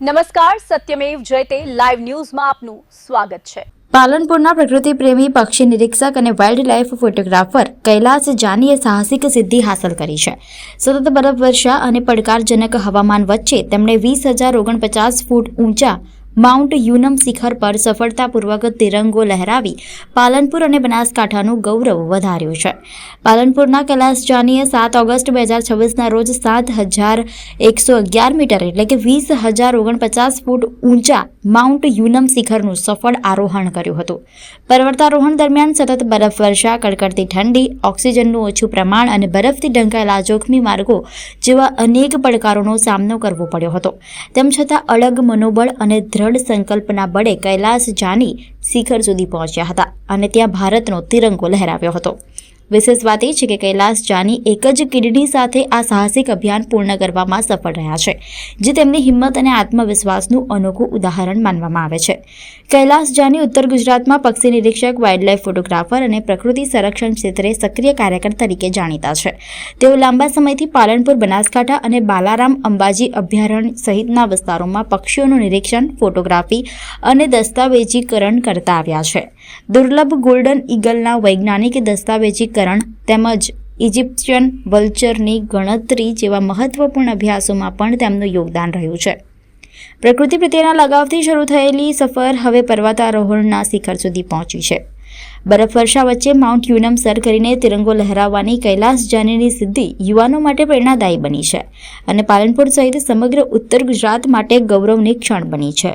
નમસ્કાર, સત્યમેવ જયતે લાઈવ ન્યૂઝમાં આપનું સ્વાગત છે। પાલનપુરના પ્રકૃતિ પ્રેમી પક્ષી નિરીક્ષક અને વાઇલ્ડ લાઇફ ફોટોગ્રાફર કૈલાસ જાનીએ સાહસિક સિદ્ધિ હાંસલ કરી છે। સતત બરફવર્ષા અને પડકારજનક હવામાન વચ્ચે તેમણે 20,049 ફૂટ ઊંચા માઉન્ટ યુનમ શિખર પર સફળતાપૂર્વક તિરંગો લહેરાવી પાલનપુર અને બનાસકાંઠાનું ગૌરવ વધાર્યું છે। પાલનપુરના કૈલાસ જાનીએ 7 ઓગસ્ટ 2026ના રોજ 7,111 મીટર એટલે કે 20,049 ફૂટ ઊંચા માઉન્ટ યુનમ શિખરનું સફળ આરોહણ કર્યું હતું। પર્વતારોહણ દરમિયાન સતત બરફવર્ષા, કડકડતી ઠંડી, ઓક્સિજનનું ઓછું પ્રમાણ અને બરફથી ઢંકાયેલા જોખમી માર્ગો જેવા અનેક પડકારોનો સામનો કરવો પડ્યો હતો। તેમ છતાં અડગ મનોબળ અને દ્રઢ સંકલ્પના બળે કૈલાસ જાની શિખર સુધી પહોંચ્યા હતા અને ત્યાં ભારતનો તિરંગો લહેરાવ્યો હતો। વિશેષ વાત એ છે કે કૈલાસ જાની એક જ કિડની સાથે આ સાહસિક અભિયાન પૂર્ણ કરવામાં સફળ રહ્યા છે, જે તેમની હિંમત અને આત્મવિશ્વાસનું અનોખું ઉદાહરણ માનવામાં આવે છે। કૈલાસ જાની ઉત્તર ગુજરાતમાં પક્ષી નિરીક્ષક, વાઇલ્ડ લાઇફ ફોટોગ્રાફર અને પ્રકૃતિ સંરક્ષણ ક્ષેત્રે સક્રિય કાર્યકર તરીકે જાણીતા છે। તેઓ લાંબા સમયથી પાલનપુર, બનાસકાંઠા અને બાલારામ અંબાજી અભયારણ્ય સહિતના વિસ્તારોમાં પક્ષીઓનું નિરીક્ષણ, ફોટોગ્રાફી અને દસ્તાવેજીકરણ કરતા આવ્યા છે। દુર્લભ ગોલ્ડન ઈગલના વૈજ્ઞાનિક દસ્તાવેજીકરણ તેમજ ઇજિપ્શિયન વલ્ચરની ગણતરી જેવા મહત્વપૂર્ણ અભ્યાસોમાં પણ તેમનું યોગદાન રહ્યું છે। પ્રકૃતિ પ્રત્યેના લગાવથી શરૂ થયેલી સફર હવે પર્વતારોહણના શિખર સુધી પહોંચી છે। બરફવર્ષા વચ્ચે માઉન્ટ યુનમ સર કરીને તિરંગો લહેરાવવાની કૈલાસ જાનીની સિદ્ધિ યુવાનો માટે પ્રેરણાદાયી બની છે અને પાલનપુર સહિત સમગ્ર ઉત્તર ગુજરાત માટે ગૌરવની ક્ષણ બની છે।